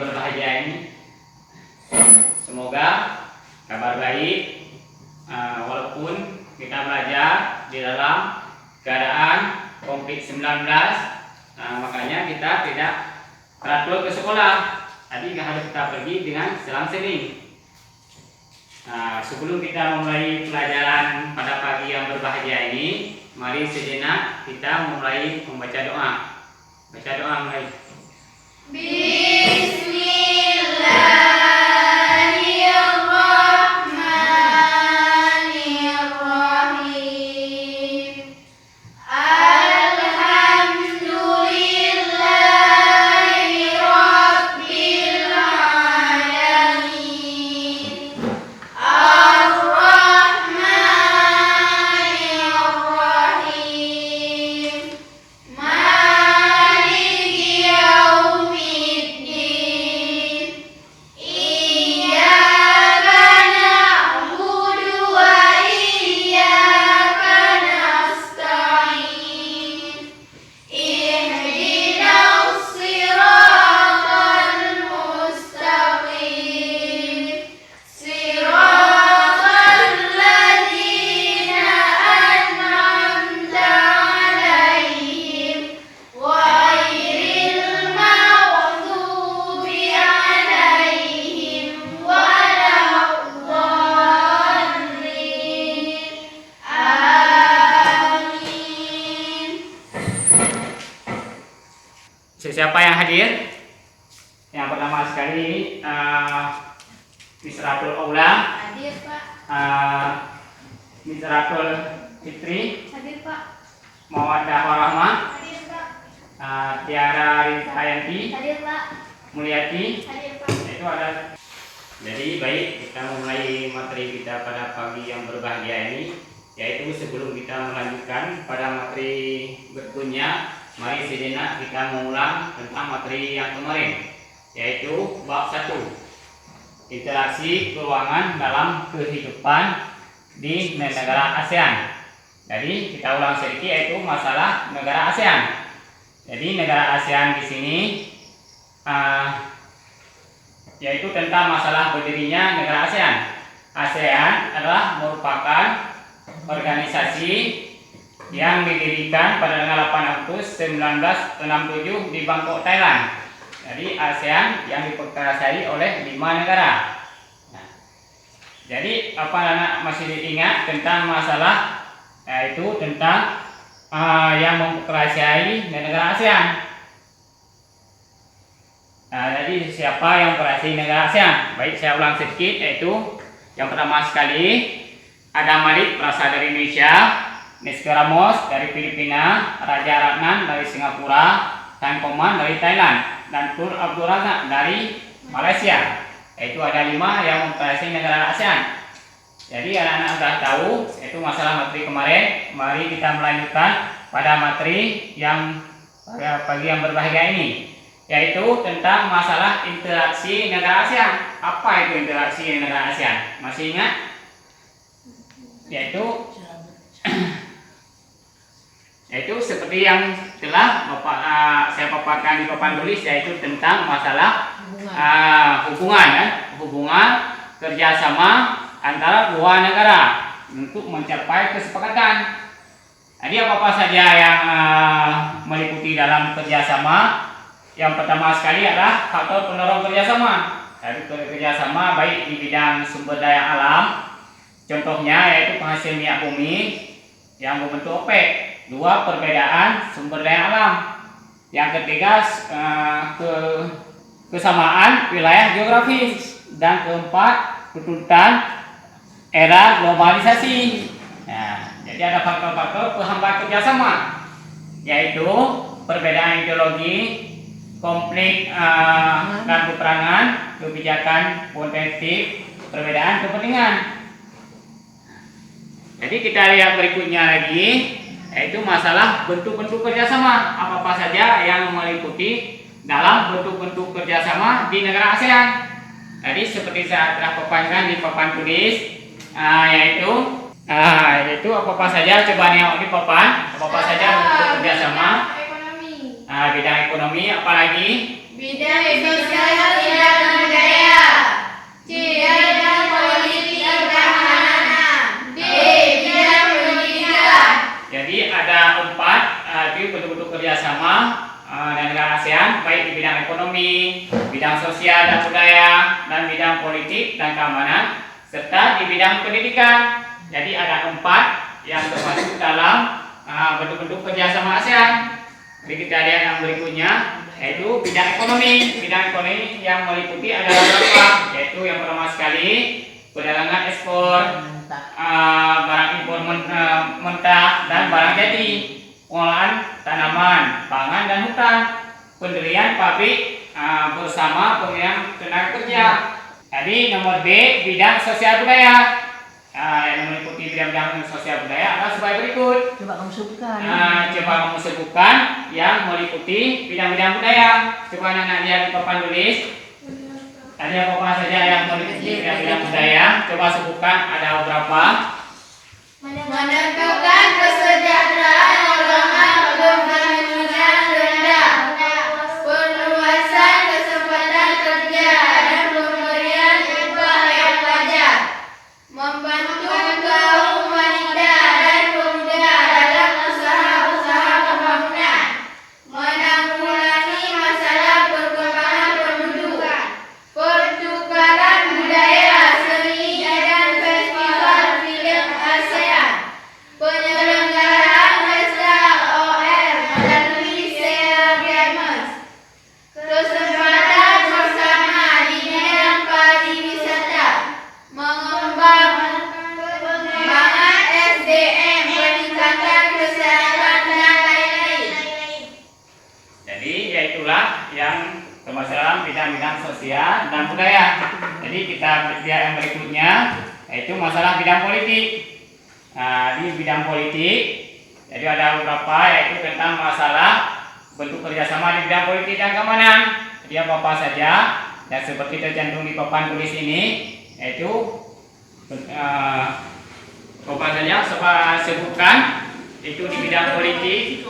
yang berbahagia ini. Semoga kabar baik, walaupun kita belajar di dalam keadaan COVID-19, makanya kita tidak teratur ke sekolah. Tadi harus kita pergi dengan selang-seling. Sebelum kita memulai pelajaran pada pagi yang berbahagia ini, mari sejenak kita mulai membaca doa. Baca doa mulai. Siapa yang hadir? Yang pertama sekali Misratul Aula. Hadir, Pak. Misratul Fitri. Hadir, Pak. Mawaddah Warahmah. Hadir, Pak. Tiara Rizhayanti. Hadir, Pak. Mulyati. Hadir, Pak. Itu ada. Jadi baik, kita memulai materi kita pada pagi yang berbahagia ini, yaitu sebelum kita melanjutkan pada materi berikutnya, mari sejenak kita mengulang tentang materi yang kemarin, yaitu bab 1, interaksi keuangan dalam kehidupan di negara ASEAN. Jadi kita ulang sedikit, yaitu masalah negara ASEAN. Jadi negara ASEAN di sini yaitu tentang masalah berdirinya negara ASEAN. ASEAN adalah merupakan organisasi yang didirikan pada tanggal 8 Agustus 1967 di Bangkok, Thailand. Jadi ASEAN yang diperkuasai oleh 5 negara. Jadi apa anak masih diingat tentang masalah yaitu tentang yang memperkuasai negara ASEAN. Jadi siapa yang memperkuasai negara ASEAN? Baik, saya ulang sedikit, yaitu yang pertama sekali Adam Malik berasal dari Indonesia, Nestor Ramos dari Filipina, Raja Ratnan dari Singapura, Tan Koman dari Thailand, dan Tur Abdul Razak dari Malaysia. Yaitu ada 5 yang memperkuasai negara ASEAN. Jadi anak-anak sudah tahu itu masalah materi kemarin. Mari kita melanjutkan pada materi yang pada pagi yang berbahagia ini, yaitu tentang masalah interaksi negara ASEAN. Apa itu interaksi negara ASEAN? Masih ingat? Yaitu seperti yang telah saya paparkan di papan tulis, yaitu tentang masalah hubungan kerjasama antara 2 negara untuk mencapai kesepakatan. Jadi apa saja yang meliputi dalam kerjasama? Yang pertama sekali adalah faktor pendorong kerjasama. Jadi kerjasama baik di bidang sumber daya alam, contohnya yaitu penghasil minyak bumi yang berbentuk OPEC. 2, perbedaan sumber daya alam. Yang ketiga, kesamaan wilayah geografis. Dan keempat, tuntutan era globalisasi. Jadi ada faktor-faktor penghambat kerjasama, yaitu perbedaan ideologi, konflik dan peperangan, kebijakan potensi, perbedaan kepentingan. Jadi kita lihat berikutnya lagi, yaitu masalah bentuk-bentuk kerjasama. Apa saja yang meliputi dalam bentuk-bentuk kerjasama di negara ASEAN. Jadi seperti saya telah paparkan di papan tulis, yaitu apa saja, coba nengok di papan, apa saja bentuk kerjasama. Ekonomi. Bidang ekonomi, apalagi Bidang sosial. kerjasama negara ASEAN baik di bidang ekonomi, bidang sosial dan budaya, dan bidang politik dan keamanan, serta di bidang pendidikan. Jadi ada 4 yang termasuk dalam bentuk-bentuk kerjasama ASEAN. Jadi kita lihat yang berikutnya, yaitu bidang ekonomi. Bidang ekonomi yang meliputi ada beberapa, yaitu yang pertama sekali perdagangan ekspor, barang impor mentah dan barang jadi, pengolahan tanaman, pangan dan hutan, pendirian pabrik bersama pembinaan tenaga kerja. Jadi nomor B, bidang sosial budaya. Yang meliputi bidang sosial budaya adalah sebagai berikut. Coba kamu sebutkan. Coba kamu sebutkan yang meliputi bidang-bidang budaya. Coba anak-anak lihat di papan tulis. Tadi apa saja yang meliputi bidang-bidang budaya? Coba sebutkan ada beberapa. Menentukan kesejahteraan golongan berpenghasilan rendah, perluasan kesempatan kerja dan pemberian upah yang wajar, membantu kaum wanita dan pemuda dalam usaha-usaha pembangunan, menanggulangi masalah perkembangan penduduk, pertukaran budaya, seni dan festival film ASEAN, penyelenggaraan pesta OR melalui Sea Games, kesempatan bersama di bidang pariwisata, pengembangan SDM, peningkatan kesehatan dan lain-lain. Jadi yaitulah yang termasuk dalam bidang-bidang sosial dan budaya. Jadi kita lihat yang berikutnya, yaitu masalah bidang politik. Di bidang politik, jadi ada beberapa, yaitu tentang masalah bentuk kerjasama di bidang politik dan keamanan. Jadi apa saja, dan seperti tercantum di papan tulis ini, yaitu apa saja, sebutkan itu di bidang politik.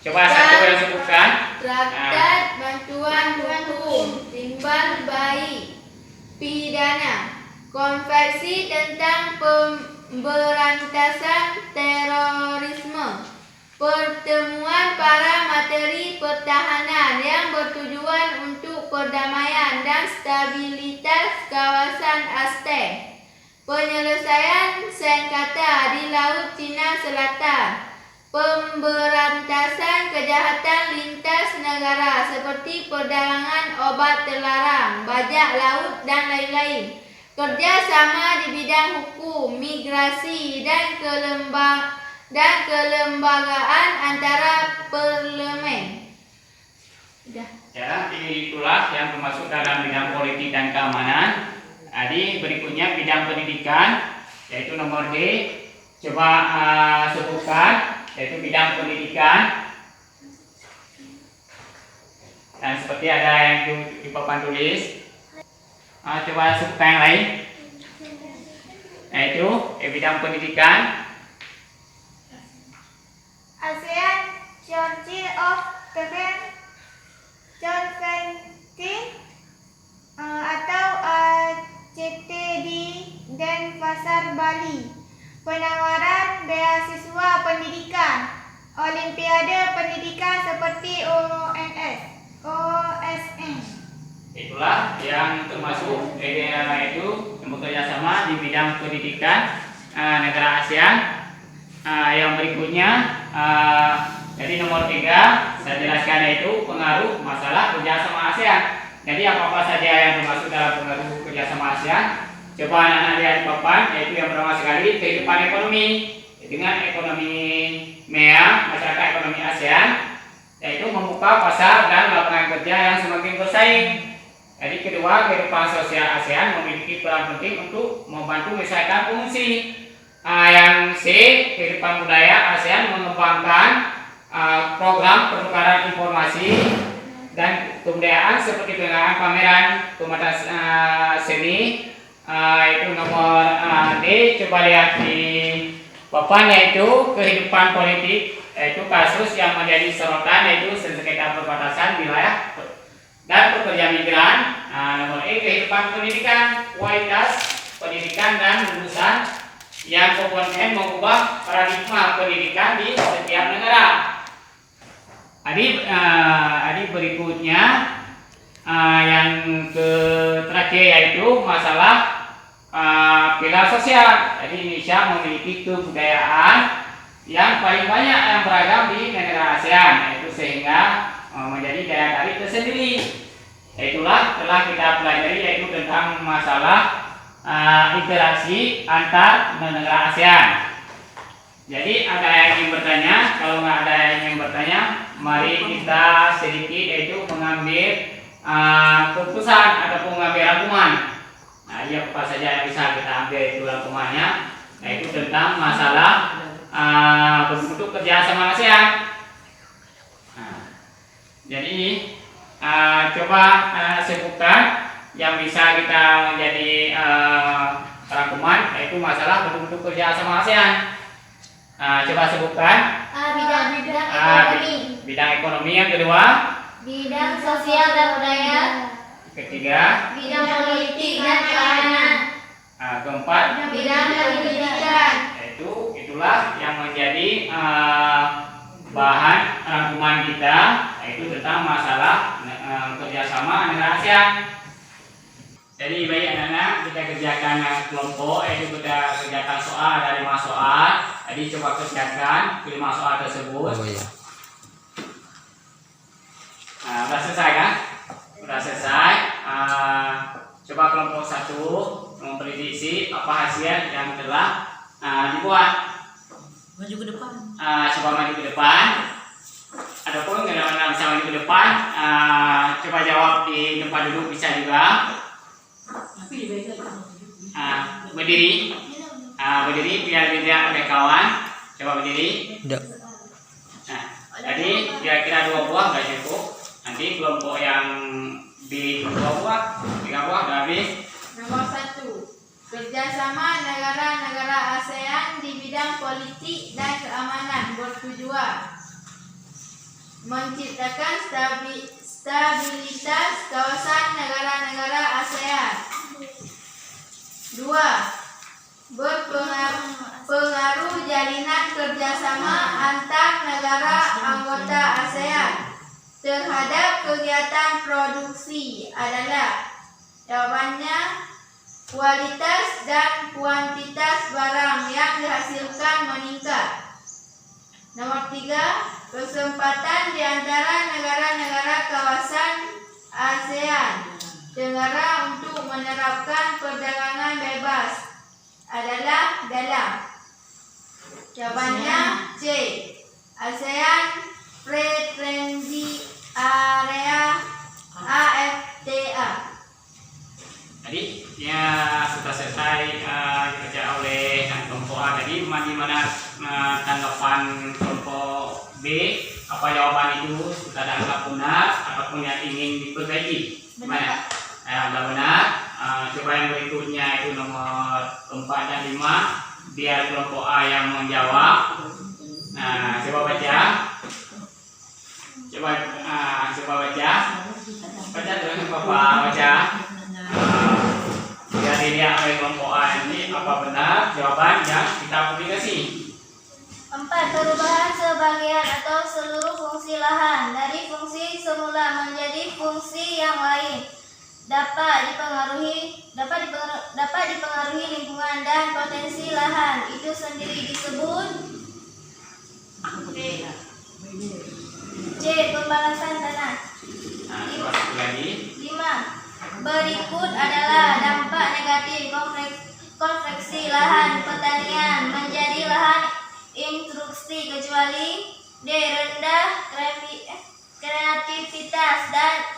Coba satu yang sebutkan. Traktat bantuan hukum, timbal bayi, pidana, konvensi tentang pemberantasan terorisme, pertemuan para materi pertahanan yang bertujuan untuk perdamaian dan stabilitas kawasan ASEAN, penyelesaian sengketa di Laut Cina Selatan, pemberantasan kejahatan lintas negara seperti perdagangan obat terlarang, bajak laut dan lain-lain, kerjasama di bidang hukum, migrasi dan kelembagaan antara parlemen. Ya, itulah yang termasuk dalam bidang politik dan keamanan. Jadi berikutnya bidang pendidikan, yaitu nomor D. Coba sebutkan, yaitu bidang pendidikan. Dan seperti ada yang di papan tulis. Coba sebutkan yang lain, yaitu bidang pendidikan. ASEAN Council of Convention atau ACT di Denpasar, Bali, penawaran beasiswa pendidikan, Olimpiade pendidikan seperti OSN. Itulah yang termasuk yaitu bekerja sama di bidang pendidikan negara ASEAN. Yang berikutnya, jadi nomor 3 saya jelaskan, yaitu pengaruh masalah kerjasama ASEAN. Jadi apa saja yang termasuk dalam pengaruh kerjasama ASEAN? Coba anak-anak lihat di papan, yaitu yang pertama sekali kehidupan ekonomi. Dengan ekonomi MEA, masyarakat ekonomi ASEAN, yaitu membuka pasar dan lapangan kerja yang semakin bersaing. Jadi kedua, kehidupan sosial ASEAN memiliki peran penting untuk membantu menyelesaikan fungsi. Yang C, kehidupan budaya ASEAN mengembangkan program pertukaran informasi dan kebudayaan seperti penyelenggaraan pameran, pementasan seni. Itu nomor D. Coba lihat di papan, yaitu kehidupan politik, yaitu kasus yang menjadi sorotan, yaitu sengketa perbatasan wilayah dan pekerja migran. Nomor E, kehidupan pendidikan, kualitas pendidikan dan lulusan yang komponen mengubah paradigma pendidikan di setiap negara. Adik berikutnya yang terakhir yaitu masalah pilar sosial. Jadi Indonesia memiliki kebudayaan yang paling banyak yang beragam di negara ASEAN, yaitu sehingga menjadi daya tarik tersendiri. Itulah telah kita pelajari yaitu tentang masalah interaksi antar negara ASEAN. Jadi ada yang ingin bertanya? Kalau nggak ada yang ingin bertanya, mari kita sedikit yaitu mengambil keputusan ataupun mengambil rangkuman. Nah, apa saja yang bisa kita ambil itu rangkumannya, yaitu tentang masalah bentuk kerja sama ASEAN. Nah, jadi coba sebutkan yang bisa kita menjadi rangkuman, yaitu masalah bentuk kerja sama ASEAN. Coba sebutkan. Bidang ekonomi, Bidang ekonomi. Yang kedua, bidang sosial dan budaya, ketiga, bidang politik dan keamanan, keempat, bidang pendidikan. Itulah yang menjadi bahan rangkuman kita, yaitu tentang masalah kerjasama negara ASEAN. Jadi baik anak-anak, kita kerjakan kelompok, yaitu kita kerjakan soal, ada 5 soal. Jadi coba kerjakan 5 soal tersebut. Sudah selesai kan? Sudah selesai. Coba kelompok 1 memprediksi apa hasil yang telah dibuat. Maju ke depan. Coba maju ke depan. Adapun kalau bisa maju ke depan, coba jawab di tempat duduk bisa juga. Berdiri. Berdiri biar tidak ada kawan. Coba berdiri. Nah, jadi kira-kira 2 buah nggak cukup. Nanti kelompok yang di 2 buah, 3 buah udah habis. Nomor 1. Kerjasama negara-negara ASEAN di bidang politik dan keamanan bertujuan menciptakan stabilitas kawasan negara-negara ASEAN. 2. Berpengaruh jalinan kerjasama antar negara anggota ASEAN terhadap kegiatan produksi adalah, jawabannya, kualitas dan kuantitas barang yang dihasilkan meningkat. Nomor 3. Kesempatan di antara negara-negara kawasan ASEAN Tenggara untuk menerapkan perdagangan bebas adalah dalam, jawabannya C. ASEAN Free Trade Area AFTA. Jadi ya sudah selesai dikerja oleh kelompok A. Tadi di mana tanggapan kelompok B, apa jawaban itu sudah dianggap benar ataupun yang ingin diperbaiki? Gimana? Sudah benar. Coba yang berikutnya itu nomor 4 dan 5, biar kelompok A yang menjawab. Nah, coba baca. Coba baca. Baca terus Bapak baca. Biar dilihat oleh kelompok A ini apa benar jawaban yang kita publikasi. 4. Perubahan sebagian atau seluruh fungsi lahan dari fungsi semula menjadi fungsi yang lain dapat dipengaruhi lingkungan dan potensi lahan itu sendiri disebut C. Pembalasan tanah. Coba satu lagi. 5. Berikut adalah dampak negatif konveksi lahan pertanian menjadi lahan instruksi kecuali D. Rendah kreativitas dan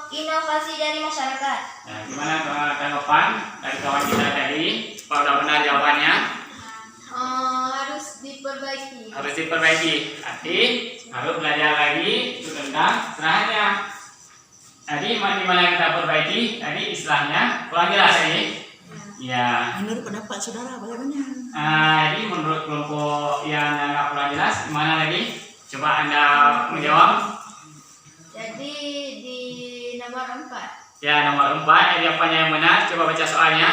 inovasi dari masyarakat. Nah, gimana tanggapan dari kawan kita tadi? Apa udah benar jawabannya? Harus diperbaiki. Harus diperbaiki. Nanti harus belajar lagi tentang istilahnya. Tadi di mana kita perbaiki? Tadi istilahnya kurang jelas ini. Ya. Menurut pendapat saudara bagaimana? Jadi menurut kelompok yang nggak kurang jelas, gimana lagi? Coba Anda menjawab. Jadi di nomor 4. Ya, nomor 4. Jawabannya yang benar. Coba baca soalnya.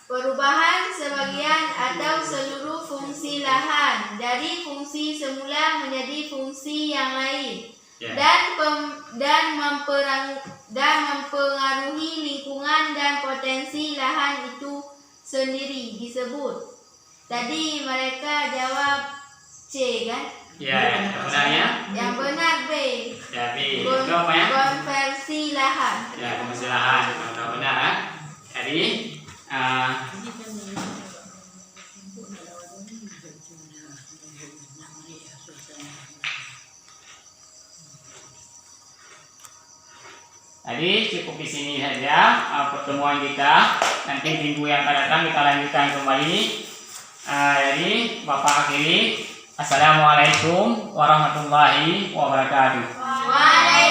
Perubahan sebagian atau seluruh fungsi lahan dari fungsi semula menjadi fungsi yang lain Ya. dan mempengaruhi lingkungan dan potensi lahan itu sendiri disebut. Tadi mereka jawab C kan? Ya, yang benarnya? Yang benar B. Ya, B. Itu apa ya? Konversi lahan. Ya, konversi lahan. Kalau benar kan? Jadi Jadi cukup di sini saja pertemuan kita. Nanti minggu yang akan datang kita lanjutkan kembali. Jadi Bapak akhiri. Assalamualaikum warahmatullahi wabarakatuh. Waalaikumsalam.